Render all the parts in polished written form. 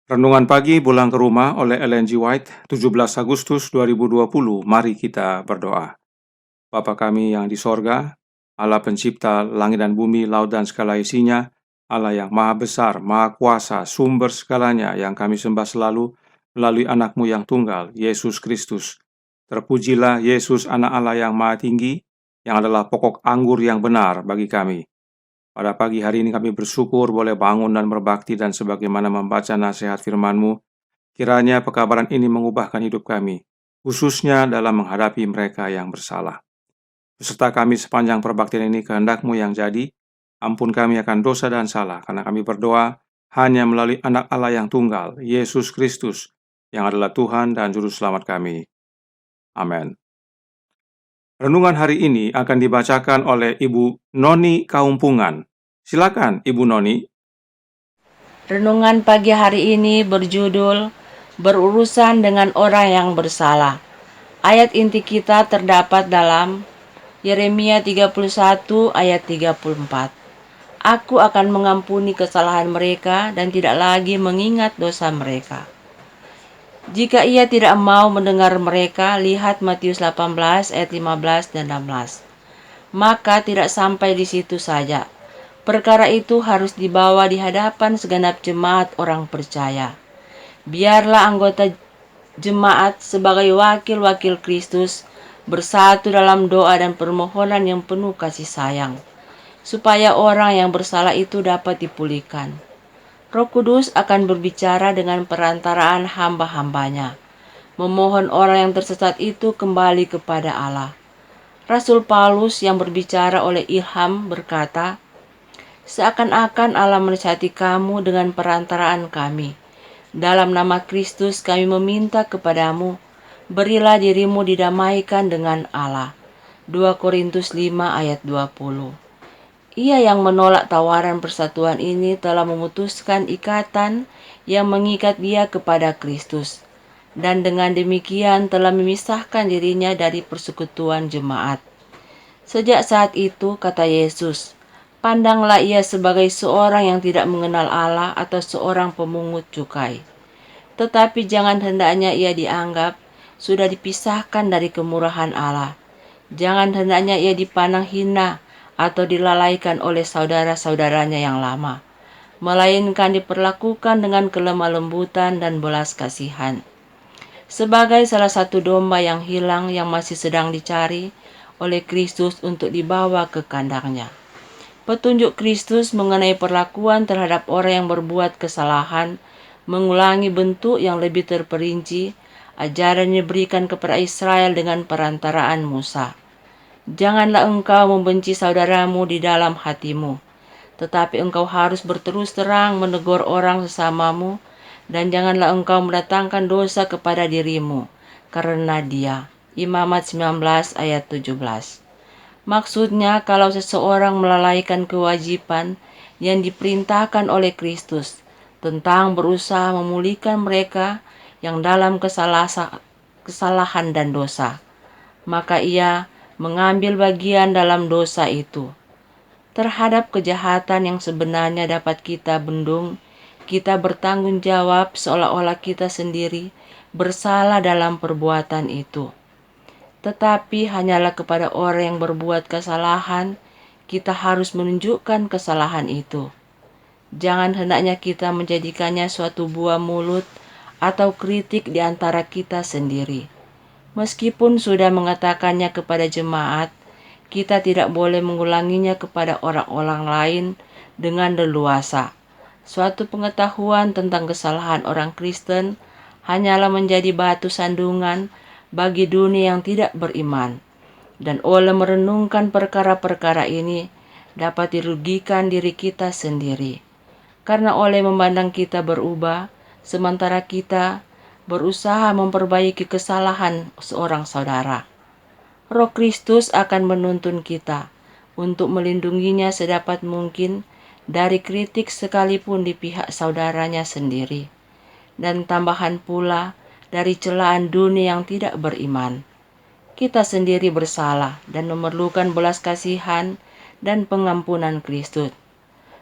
Renungan pagi pulang ke rumah oleh Ellen G. White, 17 Agustus 2020. Mari kita berdoa. Bapa kami yang di sorga, Allah pencipta langit dan bumi, laut dan segala isinya, Allah yang maha besar, maha kuasa, sumber segalanya yang kami sembah selalu melalui anakmu yang tunggal, Yesus Kristus. Terpujilah Yesus, anak Allah yang maha tinggi, yang adalah pokok anggur yang benar bagi kami. Pada pagi hari ini kami bersyukur boleh bangun dan berbakti dan sebagaimana membaca nasihat firman-Mu, kiranya pekabaran ini mengubahkan hidup kami, khususnya dalam menghadapi mereka yang bersalah. Beserta kami sepanjang perbaktian ini kehendak-Mu yang jadi, ampun kami akan dosa dan salah, karena kami berdoa hanya melalui anak Allah yang tunggal, Yesus Kristus, yang adalah Tuhan dan Juru Selamat kami. Amin. Renungan hari ini akan dibacakan oleh Ibu Noni Kaumpungan. Silakan Ibu Noni. Renungan pagi hari ini berjudul Berurusan dengan orang yang bersalah. Ayat inti kita terdapat dalam Yeremia 31 ayat 34. Aku akan mengampuni kesalahan mereka dan tidak lagi mengingat dosa mereka. Jika ia tidak mau mendengar mereka, lihat Matius 18 ayat 15 dan 16. Maka tidak sampai di situ saja. Perkara itu harus dibawa di hadapan segenap jemaat orang percaya. Biarlah anggota jemaat sebagai wakil-wakil Kristus bersatu dalam doa dan permohonan yang penuh kasih sayang, supaya orang yang bersalah itu dapat dipulihkan. Roh Kudus akan berbicara dengan perantaraan hamba-hambanya, memohon orang yang tersesat itu kembali kepada Allah. Rasul Paulus yang berbicara oleh ilham berkata, seakan-akan Allah menasihati kamu dengan perantaraan kami. Dalam nama Kristus kami meminta kepadamu, berilah dirimu didamaikan dengan Allah. 2 Korintus 5 ayat 20. Ia yang menolak tawaran persatuan ini telah memutuskan ikatan yang mengikat dia kepada Kristus, dan dengan demikian telah memisahkan dirinya dari persekutuan jemaat. Sejak saat itu, kata Yesus, pandanglah ia sebagai seorang yang tidak mengenal Allah atau seorang pemungut cukai. Tetapi jangan hendaknya ia dianggap sudah dipisahkan dari kemurahan Allah. Jangan hendaknya ia dipandang hina atau dilalaikan oleh saudara-saudaranya yang lama, melainkan diperlakukan dengan kelemah lembutan dan belas kasihan. Sebagai salah satu domba yang hilang yang masih sedang dicari oleh Kristus untuk dibawa ke kandangnya. Petunjuk Kristus mengenai perlakuan terhadap orang yang berbuat kesalahan mengulangi bentuk yang lebih terperinci ajaran yang diberikan kepada Israel dengan perantaraan Musa. Janganlah engkau membenci saudaramu di dalam hatimu, tetapi engkau harus berterus terang menegur orang sesamamu, dan janganlah engkau mendatangkan dosa kepada dirimu karena dia. Imamat 19 ayat 17. Maksudnya, kalau seseorang melalaikan kewajiban yang diperintahkan oleh Kristus tentang berusaha memulihkan mereka yang dalam kesalahan dan dosa, maka ia mengambil bagian dalam dosa itu. Terhadap kejahatan yang sebenarnya dapat kita bendung, kita bertanggung jawab seolah-olah kita sendiri bersalah dalam perbuatan itu. Tetapi hanyalah kepada orang yang berbuat kesalahan, kita harus menunjukkan kesalahan itu. Jangan hendaknya kita menjadikannya suatu buah mulut atau kritik di antara kita sendiri. Meskipun sudah mengatakannya kepada jemaat, kita tidak boleh mengulanginya kepada orang-orang lain dengan leluasa. Suatu pengetahuan tentang kesalahan orang Kristen hanyalah menjadi batu sandungan bagi dunia yang tidak beriman, dan oleh merenungkan perkara-perkara ini dapat dirugikan diri kita sendiri, karena oleh memandang kita berubah, sementara kita berusaha memperbaiki kesalahan seorang saudara. Roh Kristus akan menuntun kita untuk melindunginya sedapat mungkin dari kritik sekalipun di pihak saudaranya sendiri, dan tambahan pula dari celaan dunia yang tidak beriman. Kita sendiri bersalah dan memerlukan belas kasihan dan pengampunan Kristus.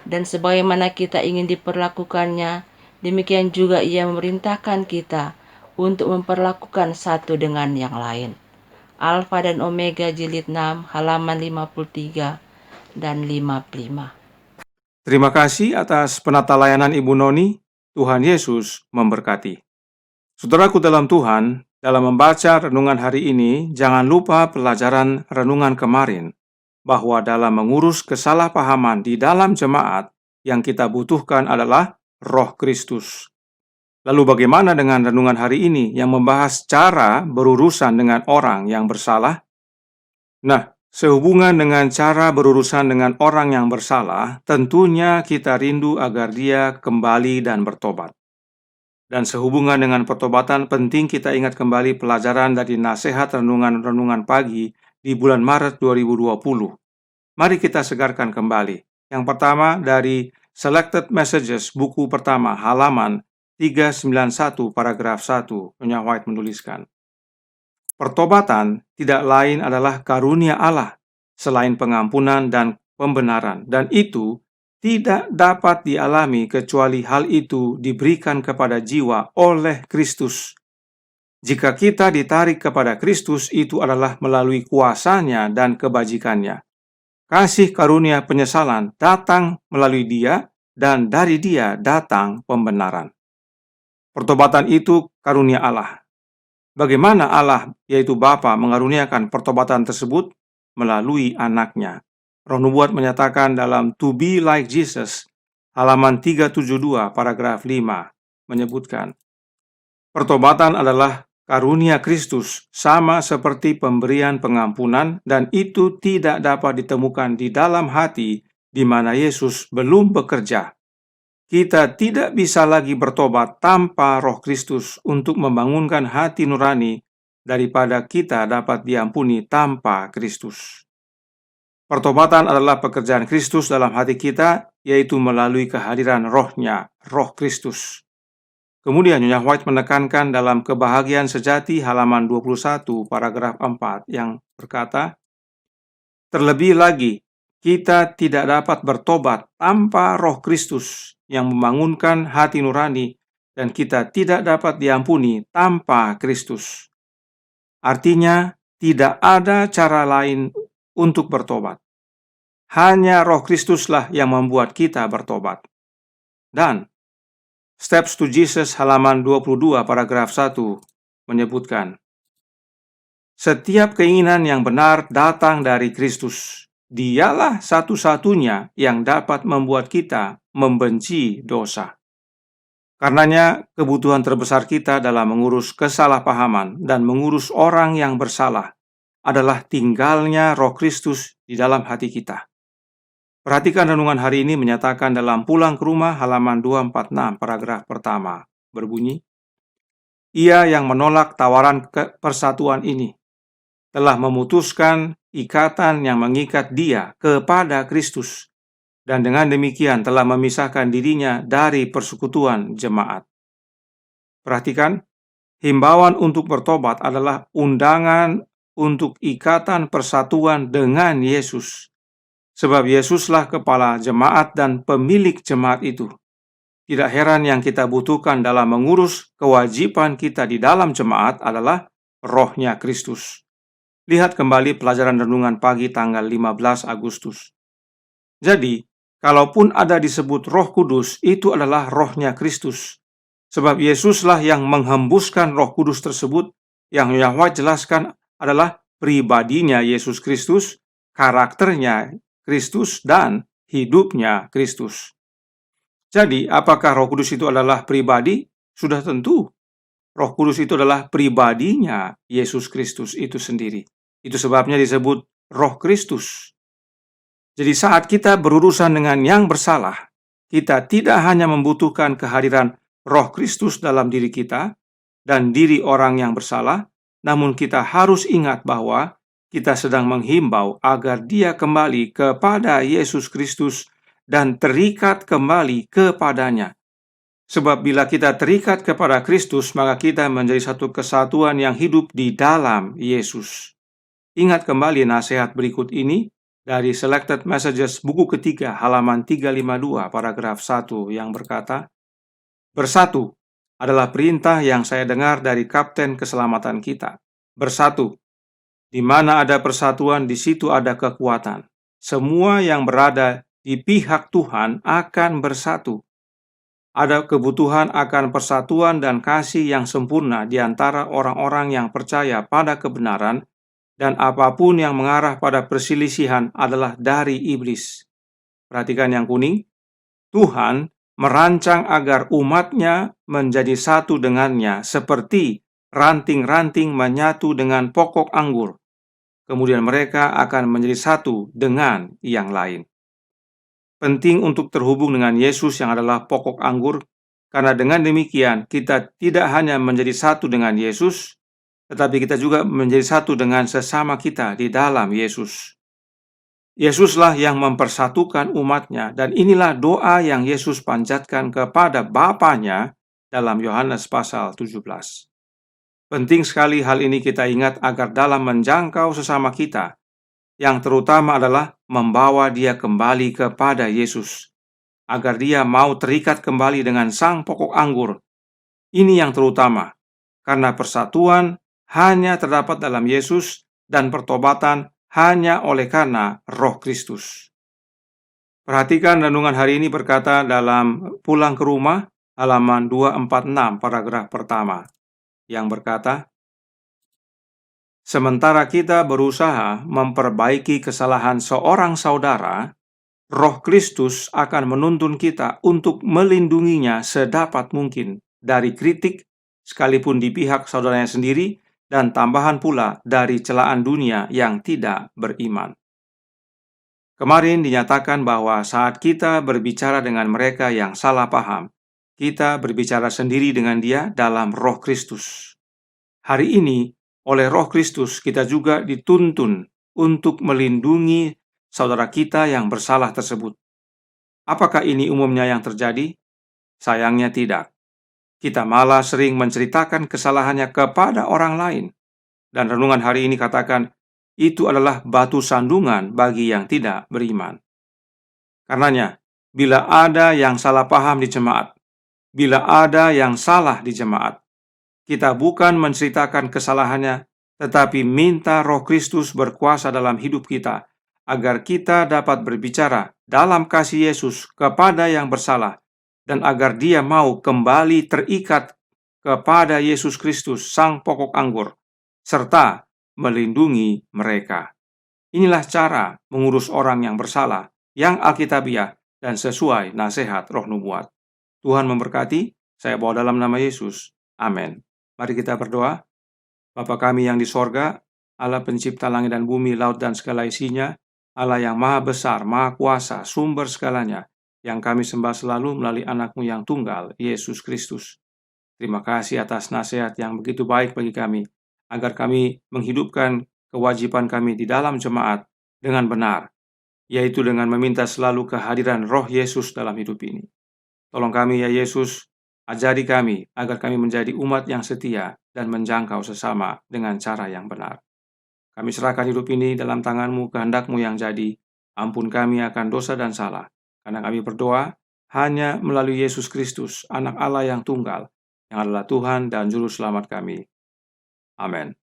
Dan sebagaimana kita ingin diperlakukannya, Demikian juga Ia memerintahkan kita untuk memperlakukan satu dengan yang lain. Alfa dan Omega jilid 6 halaman 53 dan 55. Terima kasih atas penata layanan Ibu Noni. Tuhan Yesus memberkati. Saudaraku dalam Tuhan, dalam membaca renungan hari ini, jangan lupa pelajaran renungan kemarin, bahwa dalam mengurus kesalahpahaman di dalam jemaat, yang kita butuhkan adalah Roh Kristus. Lalu bagaimana dengan renungan hari ini yang membahas cara berurusan dengan orang yang bersalah? Nah, sehubungan dengan cara berurusan dengan orang yang bersalah, tentunya kita rindu agar dia kembali dan bertobat. Dan sehubungan dengan pertobatan, penting kita ingat kembali pelajaran dari nasihat renungan pagi di bulan Maret 2020. Mari kita segarkan kembali. Yang pertama dari Selected Messages, buku pertama, halaman 391, paragraf 1, Nyonya White menuliskan, pertobatan tidak lain adalah karunia Allah, selain pengampunan dan pembenaran, dan itu tidak dapat dialami kecuali hal itu diberikan kepada jiwa oleh Kristus. Jika kita ditarik kepada Kristus, itu adalah melalui kuasanya dan kebajikannya. Kasih karunia penyesalan datang melalui Dia, dan dari Dia datang pembenaran. Pertobatan itu karunia Allah. Bagaimana Allah, yaitu Bapa, mengaruniakan pertobatan tersebut? Melalui anaknya. Roh Nubuat menyatakan dalam To Be Like Jesus, halaman 372, paragraf 5, menyebutkan, pertobatan adalah karunia Kristus, sama seperti pemberian pengampunan, dan itu tidak dapat ditemukan di dalam hati di mana Yesus belum bekerja. Kita tidak bisa lagi bertobat tanpa Roh Kristus untuk membangunkan hati nurani, daripada kita dapat diampuni tanpa Kristus. Pertobatan adalah pekerjaan Kristus dalam hati kita, yaitu melalui kehadiran Roh-Nya, Roh Kristus. Kemudian Nyonya White menekankan dalam Kebahagiaan Sejati halaman 21, paragraf 4, yang berkata, terlebih lagi, kita tidak dapat bertobat tanpa Roh Kristus yang membangunkan hati nurani, dan kita tidak dapat diampuni tanpa Kristus. Artinya, tidak ada cara lain untuk bertobat. Hanya Roh Kristuslah yang membuat kita bertobat. Dan Steps to Jesus halaman 22, paragraf 1 menyebutkan, setiap keinginan yang benar datang dari Kristus. Dialah satu-satunya yang dapat membuat kita membenci dosa. Karenanya, kebutuhan terbesar kita dalam mengurus kesalahpahaman dan mengurus orang yang bersalah adalah tinggalnya Roh Kristus di dalam hati kita. Perhatikan renungan hari ini menyatakan dalam Pulang ke Rumah halaman 246, paragraf pertama, berbunyi, ia yang menolak tawaran persatuan ini telah memutuskan ikatan yang mengikat dia kepada Kristus, dan dengan demikian telah memisahkan dirinya dari persekutuan jemaat. Perhatikan, himbauan untuk bertobat adalah undangan untuk ikatan persatuan dengan Yesus. Sebab Yesuslah kepala jemaat dan pemilik jemaat itu. Tidak heran yang kita butuhkan dalam mengurus kewajiban kita di dalam jemaat adalah Roh-Nya Kristus. Lihat kembali pelajaran renungan pagi tanggal 15 Agustus. Jadi, kalaupun ada disebut Roh Kudus, itu adalah Roh-Nya Kristus. Sebab Yesuslah yang menghembuskan Roh Kudus tersebut, yang Yahweh jelaskan adalah pribadinya Yesus Kristus, karakternya Kristus, dan hidupnya Kristus. Jadi, apakah Roh Kudus itu adalah pribadi? Sudah tentu. Roh Kudus itu adalah pribadinya Yesus Kristus itu sendiri. Itu sebabnya disebut Roh Kristus. Jadi saat kita berurusan dengan yang bersalah, kita tidak hanya membutuhkan kehadiran Roh Kristus dalam diri kita dan diri orang yang bersalah, namun kita harus ingat bahwa kita sedang menghimbau agar dia kembali kepada Yesus Kristus dan terikat kembali kepadanya. Sebab bila kita terikat kepada Kristus, maka kita menjadi satu kesatuan yang hidup di dalam Yesus. Ingat kembali nasihat berikut ini dari Selected Messages buku ketiga halaman 352 paragraf 1 yang berkata, Bersatu adalah perintah yang saya dengar dari Kapten Keselamatan kita. Bersatu. Di mana ada persatuan, di situ ada kekuatan. Semua yang berada di pihak Tuhan akan bersatu. Ada kebutuhan akan persatuan dan kasih yang sempurna di antara orang-orang yang percaya pada kebenaran, dan apapun yang mengarah pada perselisihan adalah dari iblis. Perhatikan yang kuning. Tuhan merancang agar umatnya menjadi satu dengannya seperti ranting-ranting menyatu dengan pokok anggur. Kemudian mereka akan menjadi satu dengan yang lain. Penting untuk terhubung dengan Yesus yang adalah pokok anggur, karena dengan demikian kita tidak hanya menjadi satu dengan Yesus, tetapi kita juga menjadi satu dengan sesama kita di dalam Yesus. Yesuslah yang mempersatukan umatnya, dan inilah doa yang Yesus panjatkan kepada Bapanya dalam Yohanes pasal 17. Penting sekali hal ini kita ingat agar dalam menjangkau sesama kita, yang terutama adalah membawa dia kembali kepada Yesus, agar dia mau terikat kembali dengan sang pokok anggur. Ini yang terutama, karena persatuan hanya terdapat dalam Yesus dan pertobatan hanya oleh karena Roh Kristus. Perhatikan renungan hari ini berkata dalam Pulang ke Rumah, halaman 246, paragraf pertama, yang berkata, sementara kita berusaha memperbaiki kesalahan seorang saudara, Roh Kristus akan menuntun kita untuk melindunginya sedapat mungkin dari kritik, sekalipun di pihak saudaranya sendiri, dan tambahan pula dari celaan dunia yang tidak beriman. Kemarin dinyatakan bahwa saat kita berbicara dengan mereka yang salah paham, kita berbicara sendiri dengan dia dalam Roh Kristus. Hari ini, oleh Roh Kristus, kita juga dituntun untuk melindungi saudara kita yang bersalah tersebut. Apakah ini umumnya yang terjadi? Sayangnya tidak. Kita malah sering menceritakan kesalahannya kepada orang lain. Dan renungan hari ini katakan, itu adalah batu sandungan bagi yang tidak beriman. Karenanya, bila ada yang salah paham di jemaat, bila ada yang salah di jemaat, kita bukan menceritakan kesalahannya, tetapi minta Roh Kristus berkuasa dalam hidup kita, agar kita dapat berbicara dalam kasih Yesus kepada yang bersalah, dan agar dia mau kembali terikat kepada Yesus Kristus, sang pokok anggur, serta melindungi mereka. Inilah cara mengurus orang yang bersalah, yang alkitabiah dan sesuai nasihat Roh Nubuat. Tuhan memberkati. Saya bawa dalam nama Yesus. Amin. Mari kita berdoa. Bapa kami yang di sorga, Allah pencipta langit dan bumi, laut dan segala isinya, Allah yang maha besar, maha kuasa, sumber segalanya, yang kami sembah selalu melalui anak-Mu yang tunggal, Yesus Kristus. Terima kasih atas nasihat yang begitu baik bagi kami, agar kami menghidupkan kewajiban kami di dalam jemaat dengan benar, yaitu dengan meminta selalu kehadiran Roh Yesus dalam hidup ini. Tolong kami ya Yesus, ajari kami agar kami menjadi umat yang setia dan menjangkau sesama dengan cara yang benar. Kami serahkan hidup ini dalam tangan-Mu, kehendak-Mu yang jadi. Ampun kami akan dosa dan salah, karena kami berdoa hanya melalui Yesus Kristus, Anak Allah yang tunggal, yang adalah Tuhan dan Juru Selamat kami. Amin.